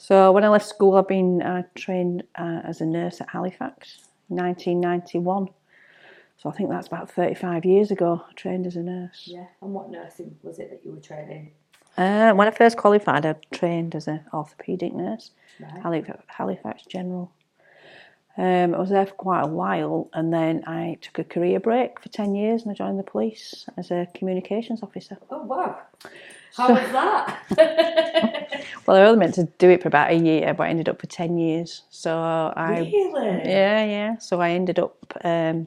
So when I left school, I trained as a nurse at Halifax in 1991. So I think that's about 35 years ago. I trained as a nurse. Yeah. And what nursing was it that you were training? When I first qualified, I trained as an orthopaedic nurse, Right. Halifax General. I was there for quite a while, and then I took a career break for 10 years and I joined the police as a communications officer. Oh, wow. How was that? Well, I was only meant to do it for about a year, but I ended up for 10 years. Really? Yeah. So I ended up a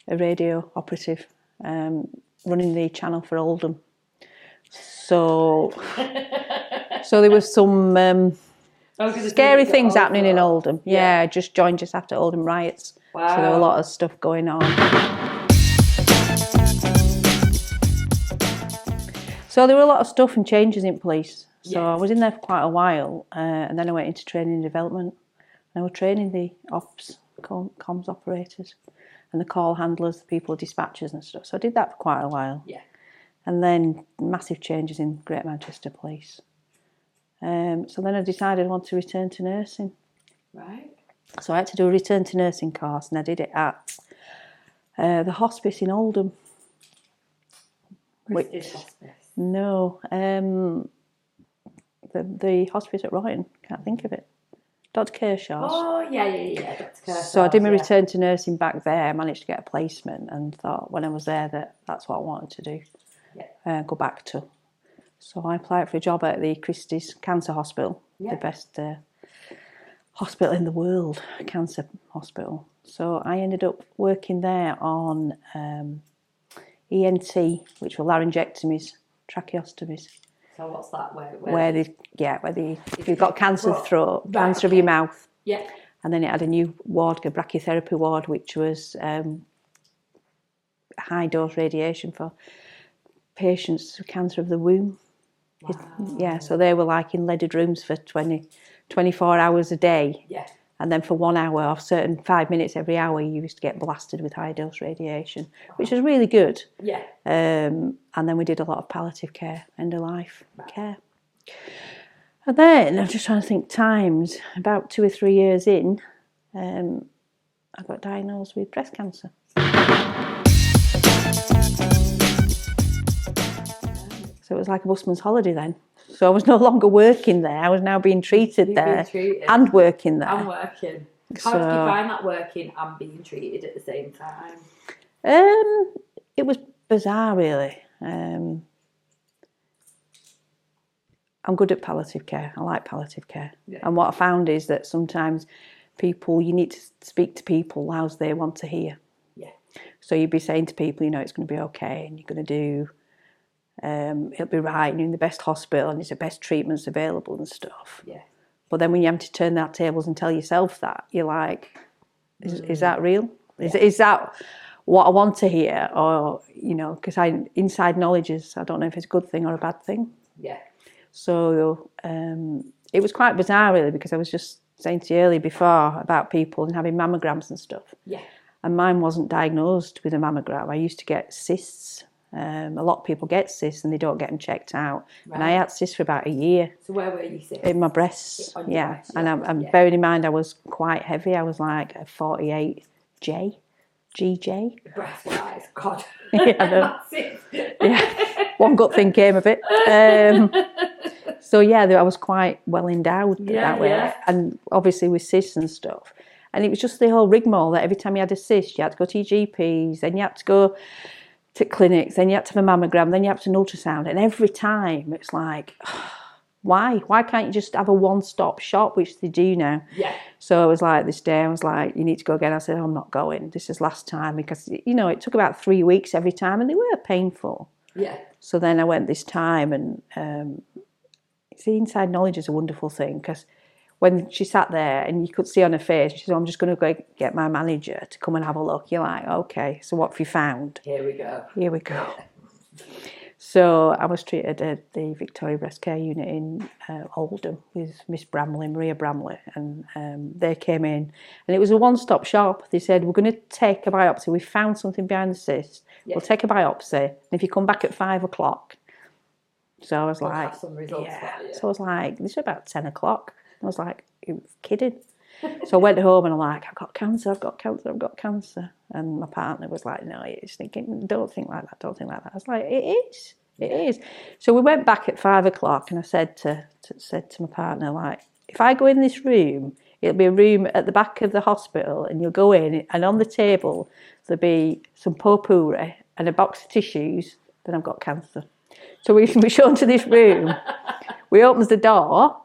radio operative, running the channel for Oldham. So there was some scary things happening in Oldham. Yeah, I just joined just after Oldham riots. Wow. So there were a lot of stuff going on. So there were a lot of stuff and changes in police. So I was in there for quite a while, and then I went into training and development. And I was training the ops, comms operators, and the call handlers, the people, dispatchers and stuff. So I did that for quite a while. Yeah. And then massive changes in Great Manchester Police. So then I decided I wanted to return to nursing. Right. So I had to do a return to nursing course, and I did it at the hospice in Oldham. British hospice? No, the hospice at Royton. Can't think of it. Dr. Kershaw's. Oh, yeah, Dr. Kershaw's. So I did my return to nursing back there. I managed to get a placement and thought when I was there that's what I wanted to do. Yeah. Go back to. So I applied for a job at the Christie's Cancer Hospital, the best hospital in the world, cancer hospital. So I ended up working there on ENT, which were laryngectomies, tracheostomies. So what's that? If you've got cancer of the throat, cancer of your mouth. Yeah. And then it had a new ward, a brachytherapy ward, which was high dose radiation for patients with cancer of the womb. Wow. Yeah, so they were like in leaded rooms for 24 hours a day. Yeah. And then for 1 hour or certain 5 minutes every hour, you used to get blasted with high dose radiation, which was really good. Yeah. And then we did a lot of palliative care, end of life care. And then I'm just trying to think times. About 2 or 3 years in, I got diagnosed with breast cancer. So it was like a busman's holiday then. So I was no longer working there. I was now being treated there and working there. And working. How did you find that, working and being treated at the same time? It was bizarre, really. I'm good at palliative care. I like palliative care. Yeah. And what I found is that sometimes you need to speak to people as they want to hear. Yeah. So you'd be saying to people, it's going to be okay and you're going to do... it'll be right, and you're in the best hospital and it's the best treatments available and stuff. Yeah. But then when you have to turn that tables and tell yourself that, you're like, is that real? Is that what I want to hear? Or, because inside knowledge I don't know if it's a good thing or a bad thing. Yeah. So it was quite bizarre, really, because I was just saying to you earlier before about people and having mammograms and stuff. Yeah. And mine wasn't diagnosed with a mammogram. I used to get cysts. A lot of people get cysts and they don't get them checked out. Right. And I had cysts for about a year. So where were you cysts? In my breasts. Yeah. And I'm bearing in mind I was quite heavy. I was like a 48 GJ. Breast-wise, God. Yeah, I know. Yeah. One good thing came of it. So yeah, I was quite well endowed that way. Yeah. And obviously with cysts and stuff. And it was just the whole rigmarole that every time you had a cyst, you had to go to your GPs, then you had to go to clinics, then you have to have a mammogram, then you have to an ultrasound, and every time it's like, why can't you just have a one-stop shop, which they do now? Yeah. So I was like, this day I was like, you need to go again. I said, I'm not going, this is last time, because it took about 3 weeks every time and they were painful. Yeah. So then I went this time, and see, inside knowledge is a wonderful thing, because when she sat there and you could see on her face, she said, I'm just going to go get my manager to come and have a look. You're like, okay, so what have you found? Here we go. So I was treated at the Victoria Breast Care Unit in Oldham with Miss Bramley, Maria Bramley, and they came in. And it was a one-stop shop. They said, we're going to take a biopsy. We found something behind the cyst. Yeah. We'll take a biopsy. And if you come back at 5 o'clock. So I was like, have some results. Yeah. So I was like, this is about 10 o'clock. I was like, "You're kidding." So I went home and I'm like, I've got cancer. And my partner was like, no, you're just thinking, don't think like that. I was like, it is. So we went back at 5 o'clock and I said to my partner, like, if I go in this room, it'll be a room at the back of the hospital and you'll go in and on the table there'll be some potpourri and a box of tissues, then I've got cancer. So we show into this room. We opens the door,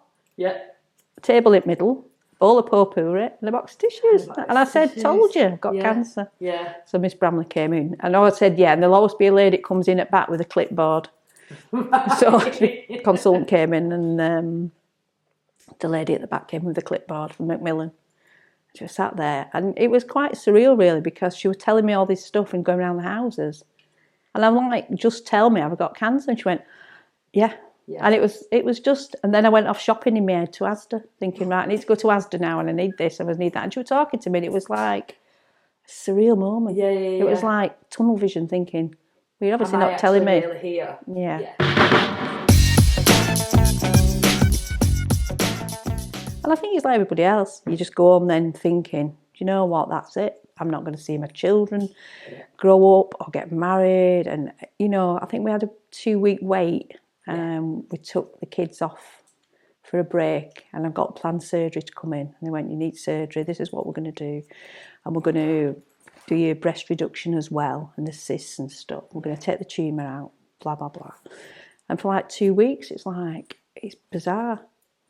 table in middle, bowl of potpourri and a box of tissues. And I said, told you, I've got cancer. Yeah. So Miss Bramley came in. And I said, yeah, and there'll always be a lady that comes in at back with a clipboard. So the consultant came in and the lady at the back came with a clipboard from Macmillan. She was sat there. And it was quite surreal, really, because she was telling me all this stuff and going around the houses. And I'm like, just tell me I've got cancer. And she went, yeah. And it was just, and then I went off shopping in my head to Asda, thinking, right, I need to go to Asda now and I need this, I need that. And she was talking to me and it was like a surreal moment. It was like tunnel vision, thinking, well, you're obviously not telling me. Really here? Yeah. And I think it's like everybody else. You just go home then thinking, do you know what, that's it. I'm not going to see my children grow up or get married. And, you know, I think we had a 2-week wait. We took the kids off for a break and I've got planned surgery to come in. And they went, you need surgery, this is what we're going to do. And we're going to do your breast reduction as well and the cysts and stuff. We're going to take the tumour out, blah, blah, blah. And for like 2 weeks, it's like, it's bizarre.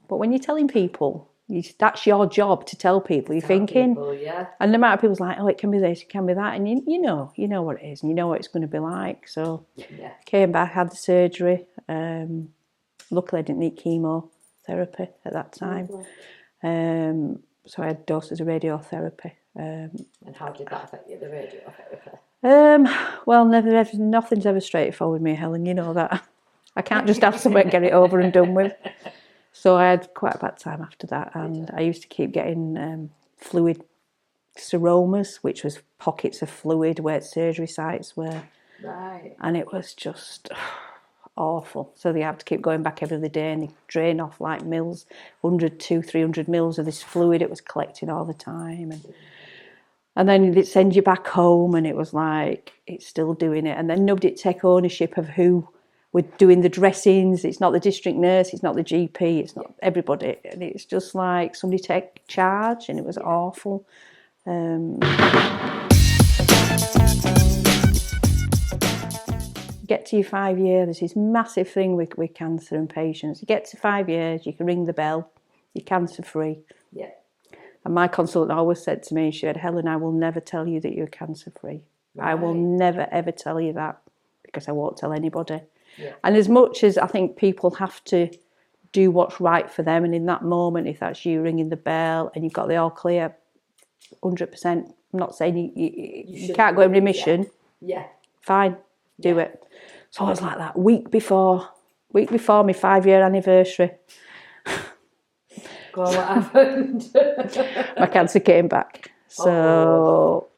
But when you're telling people, that's your job to tell people, you're thinking. And the amount of people's like, oh, it can be this, it can be that. And you know what it is and you know what it's going to be like. So came back, had the surgery. Luckily, I didn't need chemotherapy at that time. So I had doses of radiotherapy. And how did that affect you, the radiotherapy? Well, nothing's ever straightforward with me, Helen. You know that. I can't just have something and get it over and done with. So I had quite a bad time after that, and I used to keep getting fluid seromas, which was pockets of fluid where surgery sites were. Right. And it was just awful. So they have to keep going back every other day and they drain off like mils, 100, 200, 300 mils of this fluid it was collecting all the time. And then they'd send you back home and it was like, it's still doing it. And then nobody'd take ownership of who were doing the dressings. It's not the district nurse, it's not the GP, it's not everybody. And it's just like somebody take charge and it was awful. Get to your 5 years, there's this massive thing with cancer and patients. You get to 5 years, you can ring the bell, you're cancer free. Yeah. And my consultant always said to me, she said, Helen, I will never tell you that you're cancer free. Right. I will never ever tell you that because I won't tell anybody. Yeah. And as much as I think people have to do what's right for them, and in that moment, if that's you ringing the bell and you've got the all clear, 100%, I'm not saying you can't go in remission. Yeah. Fine, do it. So I was like that week before my 5-year anniversary. Well, what happened? My cancer came back. So